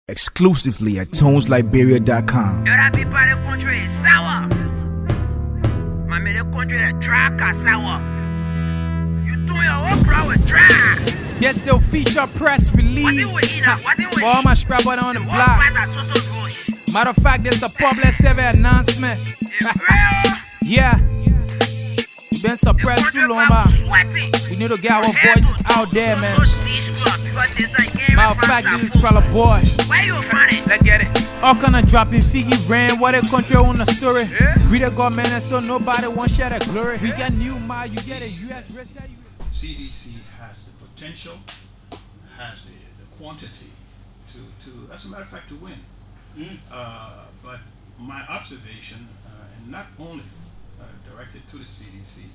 Exclusively at tonesliberia.com. Yo, that people in the country is sour. Man, the country is dry and sour. You doing your opera with dry. Yes, still feature press release. What do we eat now? What do we For all my scrapper on the block. Matter of fact, there's a public survey announcement. Yeah. We've been suppressed too long, man. We need to get our voices out there, man. Matter of fact, this is probably a boy. Where you find it? Let's get it. All kind of dropping figgy ran, what a country on the story. We the government and so nobody won't share the glory. We got new mile, you get a US risk. CDC has the potential, has the quantity to, as a matter of fact, to win. But my observation, and not only directed to the CDC,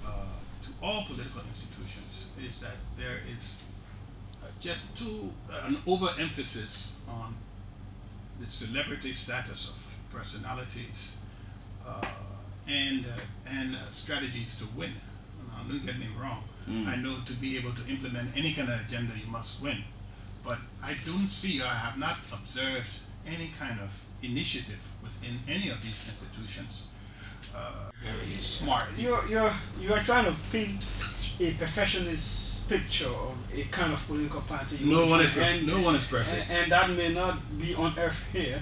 to all political institutions, is that there is just an overemphasis on the celebrity status of personalities and strategies to win. Now, don't get me wrong. I know to be able to implement any kind of agenda, you must win. But I don't see, or I have not observed any kind of initiative within any of these institutions. Very smart. You are trying to paint a perfectionist picture of a kind of political party. No one is perfect. And that may not be on earth here.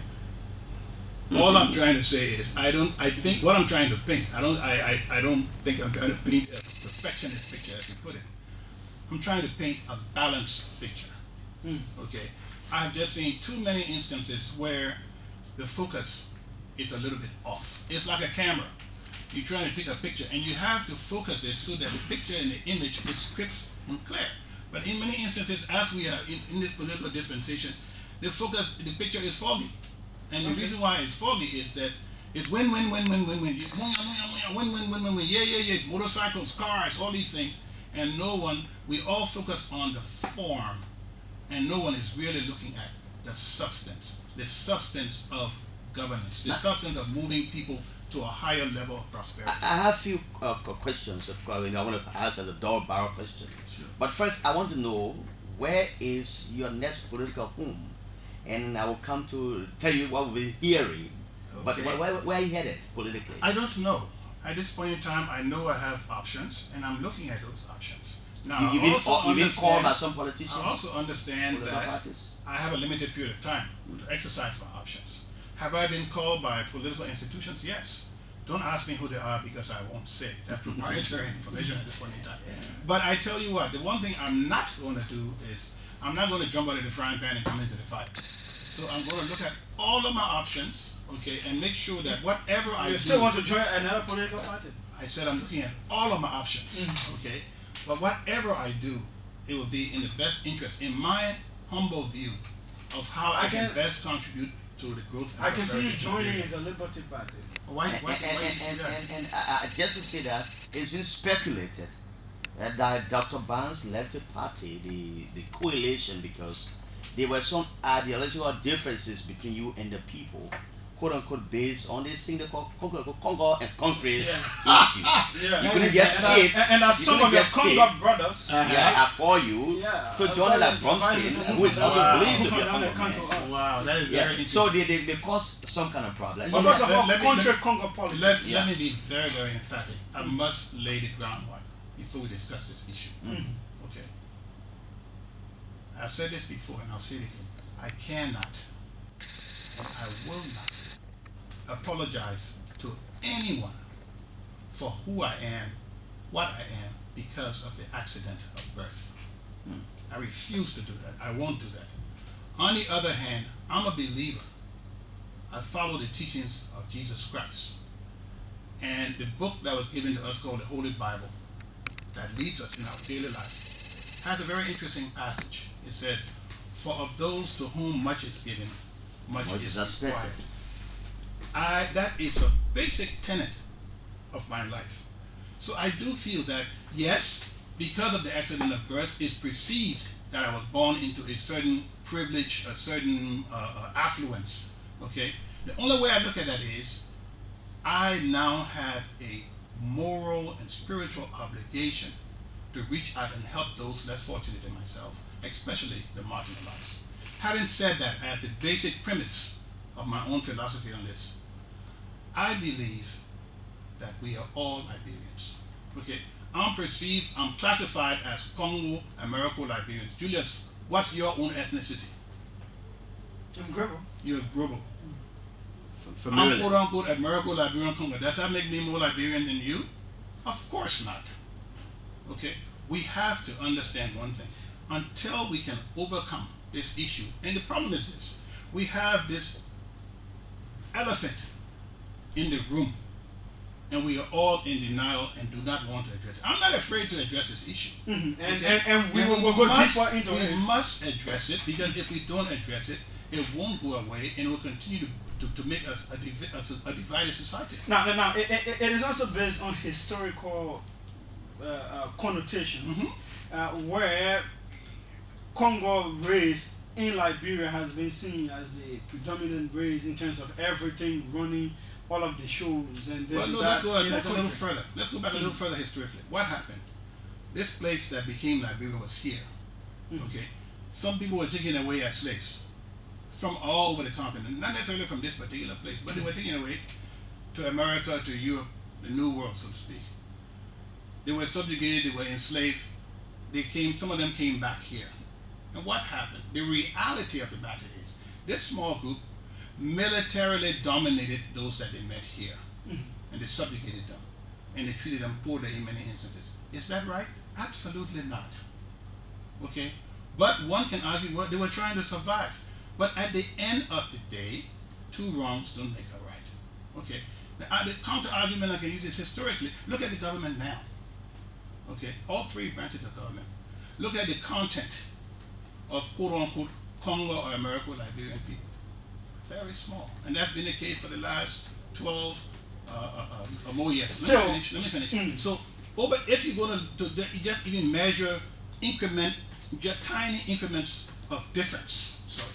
All I'm trying to say is I think what I'm trying to paint, I don't think I'm trying to paint a perfectionist picture, as you put it. I'm trying to paint a balanced picture. Okay. I've just seen too many instances where the focus is a little bit off. It's like a camera. You're trying to take a picture and you have to focus it so that the picture and the image is crisp and clear. But in many instances, as we are in this political dispensation, the picture is foggy. And the reason why it's foggy is that it's win. Yeah. Motorcycles, cars, all these things. And we all focus on the form. And no one is really looking at the substance of governance, the substance of moving people to a higher level of prosperity. I have a few questions. I want to ask as a door barrel question. Sure. But first, I want to know, where is your next political home? And I will come to tell you what we're hearing. Okay. But where are you headed politically? I don't know. At this point in time, I know I have options, and I'm looking at those options. Now, you've been called by some politicians? I also understand that parties? I have a limited period of time to exercise my options. Have I been called by political institutions? Yes. Don't ask me who they are because I won't say. That's proprietary information at this point in time. Yeah. But I tell you what, the one thing I'm not going to do is I'm not going to jump out of the frying pan and come into the fire. So I'm going to look at all of my options, okay, and make sure that whatever I do... You still want to join another political party? I said I'm looking at all of my options, okay? But whatever I do, it will be in the best interest, in my humble view, of how I can best contribute to the growth and I can see you joining the Liberty Party. Why do you see that? And just to say that, it's been speculated that Dr. Barnes left the party, the coalition, because there were some ideological differences between you and the people, quote unquote, based on this thing they call Congo and concrete issue. You couldn't get fit. And as some of your Congo brothers for you to join like Bromstein, who is also believed to be a Congo man. Wow, that is very interesting. So they caused some kind of problem. Because of our Congo politics. Let me be very, very emphatic. I must lay the groundwork before we discuss this issue. Okay. I've said this before and I'll say it again. I cannot and I will not apologize to anyone for who I am, what I am, because of the accident of birth. I refuse to do that. I won't do that. On the other hand, I'm a believer. I follow the teachings of Jesus Christ. And the book that was given to us called the Holy Bible, that leads us in our daily life, has a very interesting passage. It says, "For of those to whom much is given, much is required." That is a basic tenet of my life. So I do feel that, yes, because of the accident of birth, it's perceived that I was born into a certain privilege, a certain affluence. Okay? The only way I look at that is I now have a moral and spiritual obligation to reach out and help those less fortunate than myself, especially the marginalized. Having said that, as the basic premise of my own philosophy on this, I believe that we are all Liberians. Okay, I'm classified as Congo, Americo-Liberians. Julius, what's your own ethnicity? I'm Grebo. You're Grebo. Familiar. I'm quote-unquote Americo-Liberian Congo. Does that make me more Liberian than you? Of course not. Okay, we have to understand one thing. Until we can overcome this issue, and the problem is this, we have this elephant in the room, and we are all in denial and do not want to address it. I'm not afraid to address this issue. And we will go deeper into it. We must address it, because if we don't address it, it won't go away, and it will continue to make us a divided society. Now, it is also based on historical connotations, where Congo race in Liberia has been seen as the predominant race in terms of everything running, all of the shows and this and that. Let's go back a little further. Let's go back a little further historically. What happened? This place that became Liberia was here. Okay, some people were taken away as slaves from all over the continent, not necessarily from this particular place, but they were taken away to America, to Europe, the New World, so to speak. They were subjugated. They were enslaved. Some of them came back here. And what happened? The reality of the matter is, this small group militarily dominated those that they met here, and they subjugated them, and they treated them poorly in many instances. Is that right? Absolutely not. Okay, but one can argue, well, they were trying to survive. But at the end of the day, two wrongs don't make a right. Okay, the counter argument I can use is historically. Look at the government now. Okay, all three branches of government. Look at the content of quote-unquote Congo or Americo-Liberian people. Very small. And that's been the case for the last 12 or more years. Let me finish. So, if you're going to just even measure just tiny increments of difference,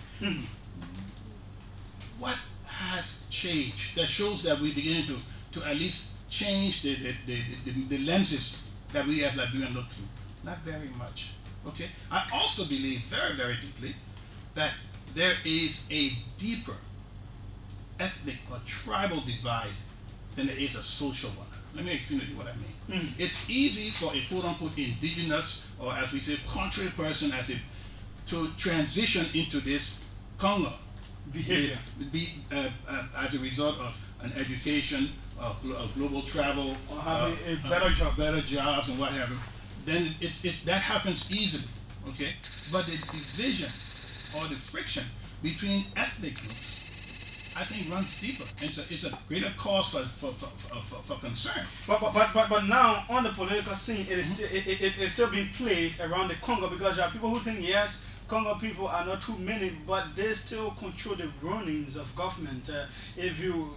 what has changed that shows that we're beginning to at least change the lenses that we as Liberians look through? Not very much. Okay, I also believe very, very deeply that there is a deeper ethnic or tribal divide than there is a social one. Let me explain to you what I mean. It's easy for a quote-unquote indigenous, or as we say, country person to transition into this Congo behavior as a result of an education, global travel, or having a better jobs and what have you. Then that happens easily, okay? But the division or the friction between ethnic groups, I think, runs deeper. It's a greater cause for concern. But now on the political scene, it is still being played around the Congo, because there are people who think, yes, Congo people are not too many, but they still control the runnings of government. If you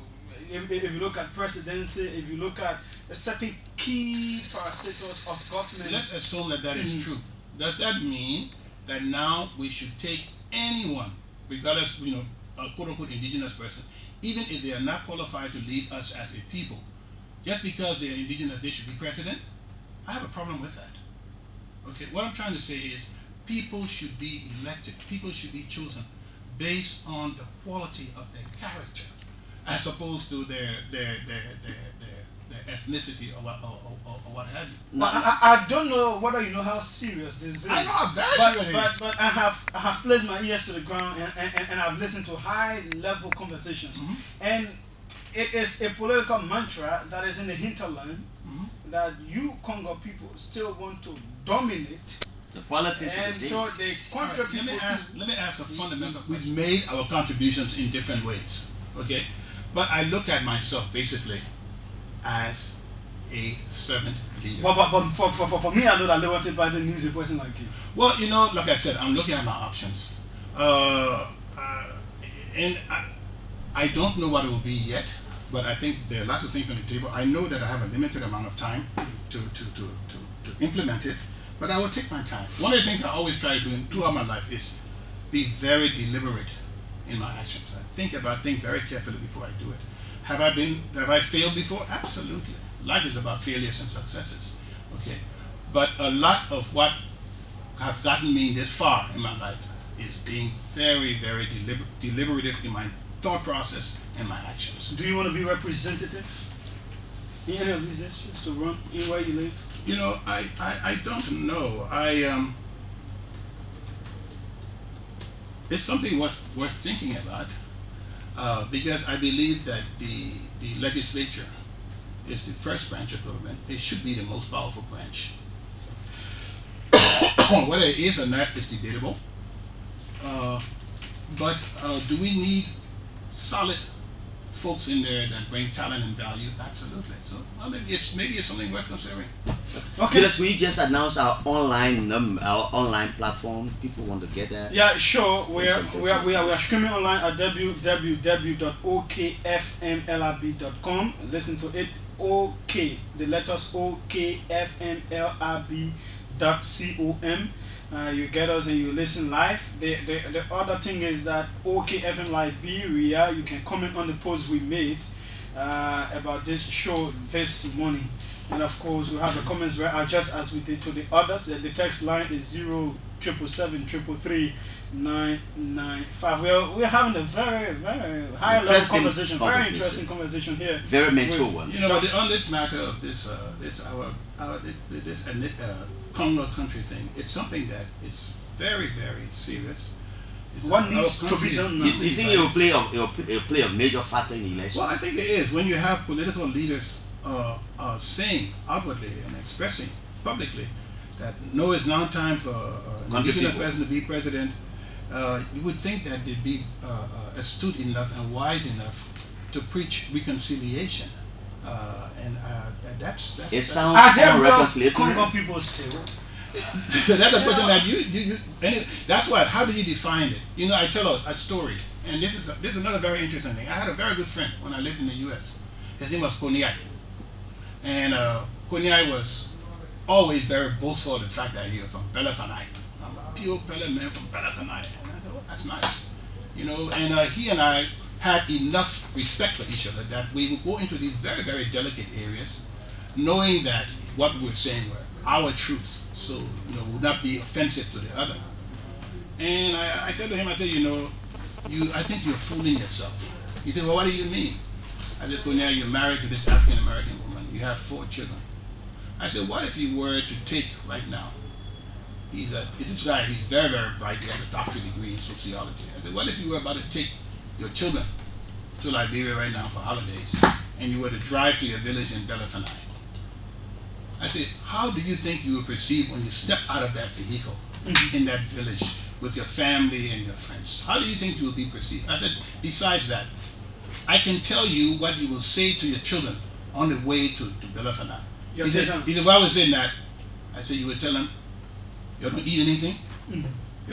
look at presidency, if you look at a certain key parastatals of government. Let's assume that is true. Does that mean that now we should take anyone, regardless, a quote-unquote indigenous person, even if they are not qualified to lead us as a people, just because they are indigenous, they should be president? I have a problem with that. Okay, what I'm trying to say is, people should be elected, people should be chosen based on the quality of their character, as opposed to their ethnicity or what have you. But I don't know whether you know how serious this is. I know how very serious it is. But I have placed my ears to the ground and I've listened to high level conversations. And it is a political mantra that is in the hinterland that you Congo people still want to dominate the politics. And so the country people. Let me ask a fundamental. We've made our contributions in different ways. Okay? But I look at myself basically as a servant leader. But for me, I know that they want to buy the news a person like you. Well, like I said, I'm looking at my options. And I don't know what it will be yet, but I think there are lots of things on the table. I know that I have a limited amount of time to implement it, but I will take my time. One of the things I always try to do throughout my life is be very deliberate in my actions. I think about things very carefully before I do it. Have I failed before? Absolutely. Life is about failures and successes. Okay? But a lot of what has gotten me this far in my life is being very, very deliberative in my thought process and my actions. Do you want to be representative in any of these districts to run in where you live? You know, I don't know. It's something worth thinking about, because I believe that the legislature is the first branch of government. It should be the most powerful branch. Whether it is or not is debatable. But do we need solid folks in there that bring talent and value? Absolutely. So maybe it's something worth considering. Okay. Let's we just announce our online platform. People want to get that. Yeah, sure. We are streaming online at www.okfmlrb.com. Listen to it. OK, the letters okfmlrb.com. You get us and you listen live. The other thing is that OKFM Liberia, you can comment on the post we made about this show this morning. And of course, we have the comments where just as we did to the others. The text line is 077333995. We're having a very, very high level conversation, very interesting conversation here. Very mature one. You know, but on this matter of this Congo country thing, it's something that it's very, very serious. What needs to be done now? Do you think it will play a major factor in the election? Well, I think it is. When you have political leaders saying outwardly and expressing publicly that no, it's not time for an indigenous president to be president, you would think that they'd be astute enough and wise enough to preach reconciliation. And that's it sounds unreconcilable. Congo people still. That's a question that you that's what. How do you define it? You know, I tell a story, and this is another very interesting thing. I had a very good friend when I lived in the U.S. His name was Konyai, and Konyai was always very boastful of the fact that he was from Belafonte. I'm a pure Pele man from Belafonte, and I thought, oh, that's nice, you know. And he and I had enough respect for each other that we would go into these very, very delicate areas, knowing that what we were saying were our truths, so would not be offensive to the other. And I said to him, I said, I think you're fooling yourself. He said, well, what do you mean? I said, Konya, you're married to this African American woman. You have 4 children. I said, what if you were to take right now? This guy, he's very, very bright. He has a doctorate degree in sociology. I said, what if you were about to take your children to Liberia right now for holidays, and you were to drive to your village in Belafonte? I said, how do you think you will perceive when you step out of that vehicle in that village with your family and your friends? How do you think you will be perceived? I said, besides that, I can tell you what you will say to your children on the way to Belafonte. He said, while I was saying that, I said, you would tell them, you don't eat anything, you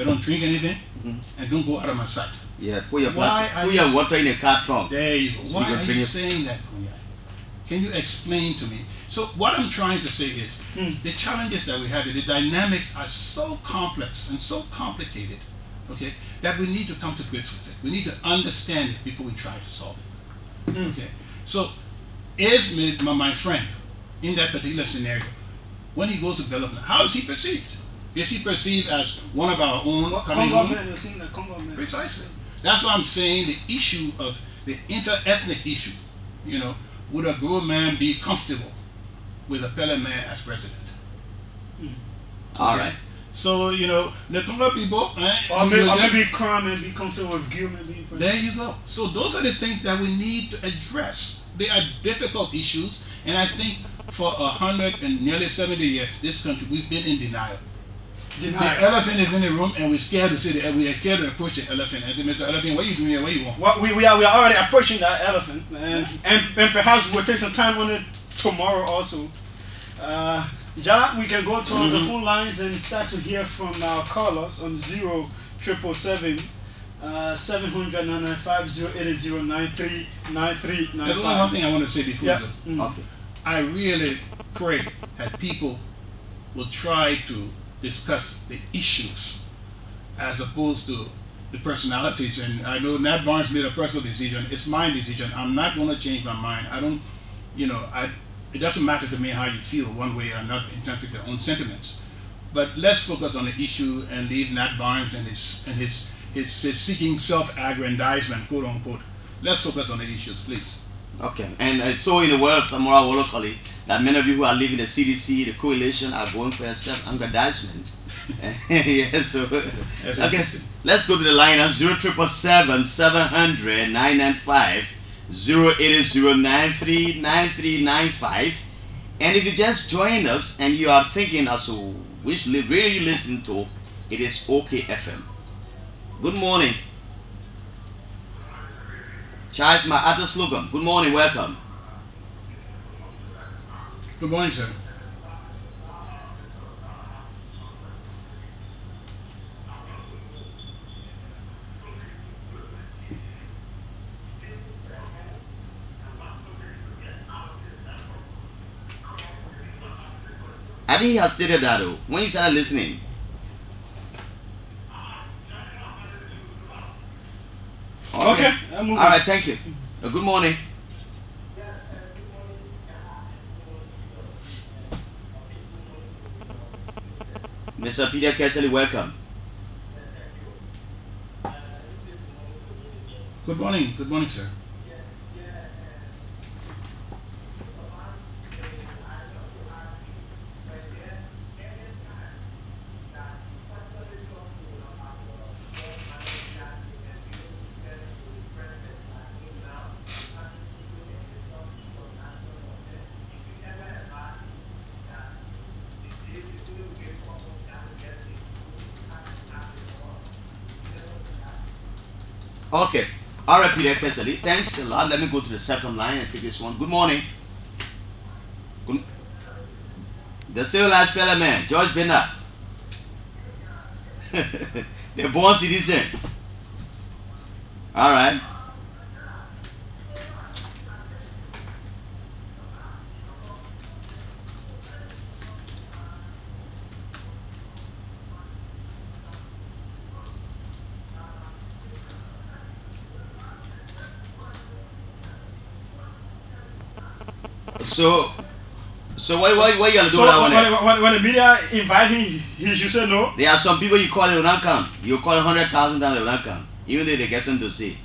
don't drink anything, and don't go out of my sight. Yeah, put your water in a car trunk. There you go. Why are you saying that, Konya? Can you explain to me? So what I'm trying to say is, the challenges that we have, the dynamics are so complex and so complicated, okay, that we need to come to grips with it. We need to understand it before we try to solve it. Okay. So is my friend in that particular scenario, when he goes to Belafonte, how is he perceived? Is he perceived as one of our own coming home? Precisely. That's why I'm saying the issue of the inter-ethnic issue, would a grown man be comfortable with a Pele man as president? All right. So, the Congo people... or maybe crime and be comfortable with Gilman being president. There you go. So those are the things that we need to address. They are difficult issues, and I think for 100 and nearly 70 years, this country, we've been in denial. The elephant is in the room, and we're scared to see we are scared to approach the elephant and say, Mr. Elephant, what are you doing here? What do you want? Well, we are already approaching that elephant, and perhaps we'll take some time on it tomorrow also. Jala, we can go to the phone lines and start to hear from our callers on 0777 700-995-080-9395. There's only one thing I want to say before we go. Okay. I really pray that people will try to discuss the issues as opposed to the personalities. And I know Nat Barnes made a personal decision. It's my decision. I'm not going to change my mind. It doesn't matter to me how you feel one way or another in terms of your own sentiments. But let's focus on the issue and leave Nat Barnes and his seeking self-aggrandizement, quote unquote. Let's focus on the issues, please. Okay, and so in the world of Samora locally, that many of you who are living the CDC, the coalition, are going for a self-aggrandizement. Yeah, so okay, let's go to the line at 0777 700 995 080939395. And if you just join us and you are thinking as to which radio you listen to, it is OK FM. Good morning. Charles, my other slogan. Good morning, welcome. Good morning, sir. I think he has stated that when he started listening. Okay. All right, thank you. Good morning. Mr. Peter Kessley, welcome. Good morning, sir. Okay. All right, Peter Kessley. Thanks a lot. Let me go to the second line and take this one. Good morning. Good. The civilized fellow man, George Bernard. The born citizen. All right. So what you gonna do So that one? when the media invite him, he should say no. There are some people you call it will not come. You call $100,000 they will not come, even if they get something to say.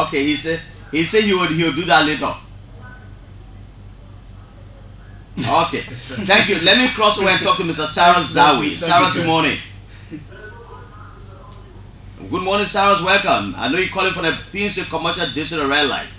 Okay, he said he would do that later. Okay, thank you. Let me cross over and talk to Mr. Sarah Zawi. Sarah, good morning. Good morning, Sarah. Welcome. I know you're calling from the PNC Commercial District of Red Light.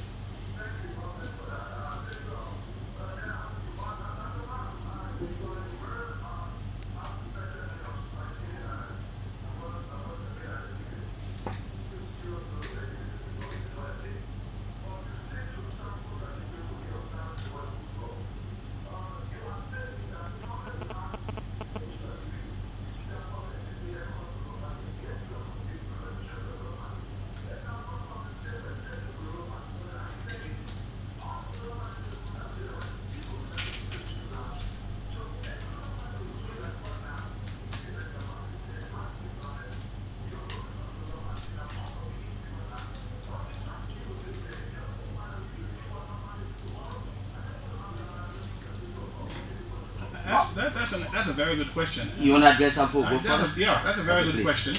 That's a very good question. You want to address that for that's a very good question.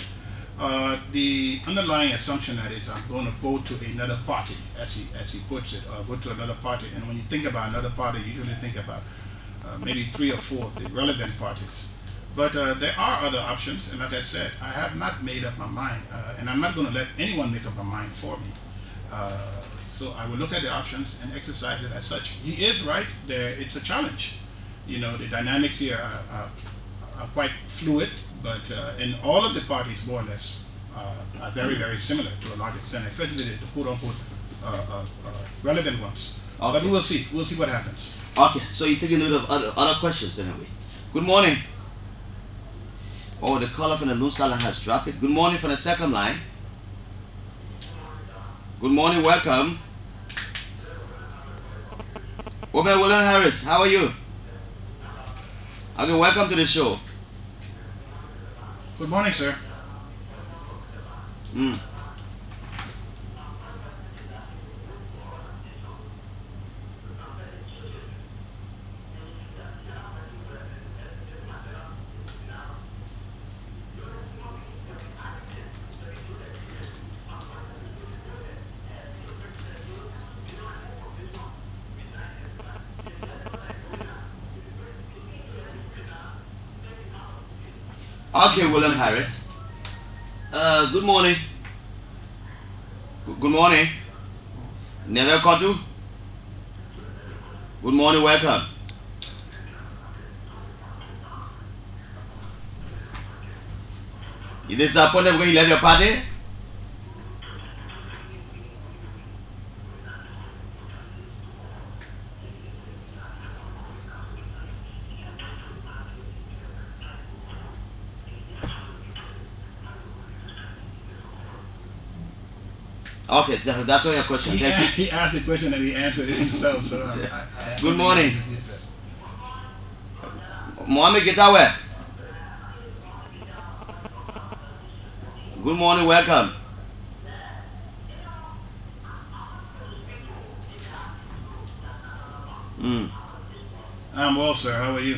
The underlying assumption that is I'm going to go to another party, as he puts it, go to another party. And when you think about another party, you usually think about maybe 3 or 4 of the relevant parties. But there are other options, and like I said, I have not made up my mind, and I'm not going to let anyone make up my mind for me. So I will look at the options and exercise it as such. He is right there; it's a challenge. You know, the dynamics here are quite fluid, but in all of the parties, more or less, are very, very similar to a large extent, especially the quote-unquote relevant ones. Okay. But we will see. We'll see what happens. Okay, so you take a note of other questions anyway. Good morning. Oh, the caller from the Loon Salon has dropped it. Good morning from the second line. Good morning, welcome. Okay, William Harris, how are you? Okay, welcome to the show. Good morning, sir. Okay, William Harris. Good morning. Good morning. Never caught you. Good morning, welcome. You disappointed when you left your party? Okay, that's all your question. He asked the question and he answered it himself. So Good morning. Mohammed Getawe. Good morning, welcome. I'm well, sir. How are you?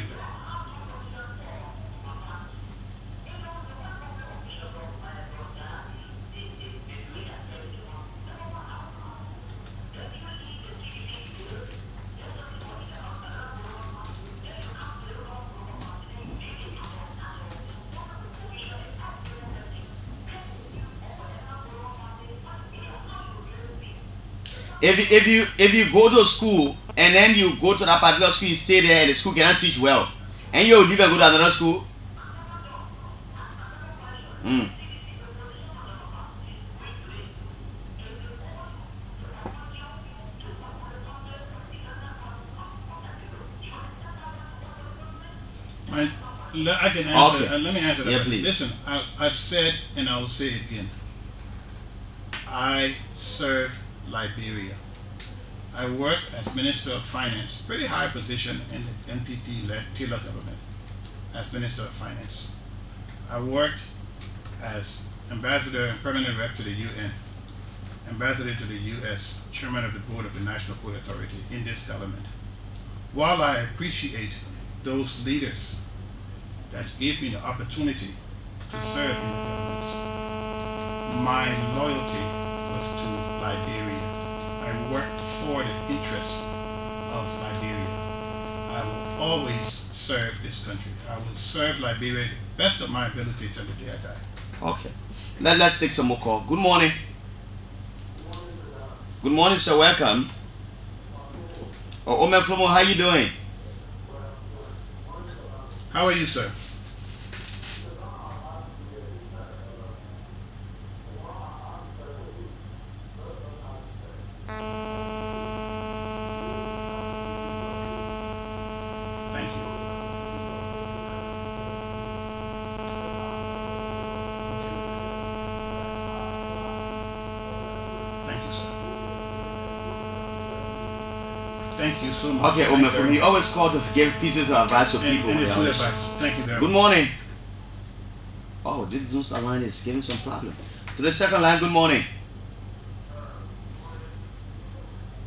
If you go to school and then you go to that particular school, you stay there and the school cannot teach well, and you leave and go to another school. I can answer. Okay. Let me answer that. Yeah, please. Listen, I've said and I will say it again. I serve Liberia. I work as Minister of Finance, pretty high position in the NPP-led Taylor government, as Minister of Finance. I worked as Ambassador and Permanent Rep to the UN, Ambassador to the US, Chairman of the Board of the National Port Authority in this government. While I appreciate those leaders that gave me the opportunity to serve in the government, my loyalty was to Liberia. I worked for the interests of Liberia. I will always serve this country. I will serve Liberia to the best of my ability till the day I die. Okay. Let's take some more call. Good morning. Good morning, sir. Welcome. Omer Flomo, how you doing? How are you, sir? Thank you. Thank you, sir. Thank you so much. Okay, Omer Flomo, you always call to give pieces of advice to people. And it's good advice. Thank you very Good much. morning. Oh, this Zoom line is giving some problem. To the second line, good morning.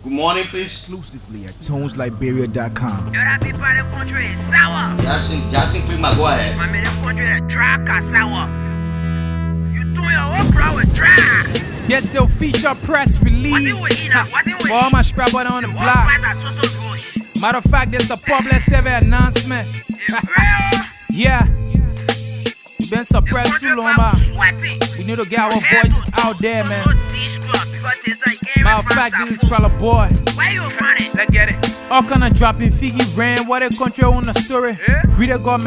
Good morning, please. Exclusively at tonesliberia.com. Yo, that people in the country is sour. Jackson, please, go ahead. My man, the country that dry car sour. You doing your opera with dry. Yes, still feature press What release. do we eat now? What do we For all eat? my scrapper on the What block. fight that so rush? Matter of fact, there's a public survey announcement. It's real. Yeah. We've been suppressed too long, man. Sweating. We need to get our voices out there, man. Matter of fact, this is Crawler Boy. Where you from it? Let's get it. All kind of dropping figgy ran. What a country on the story. Greet the government.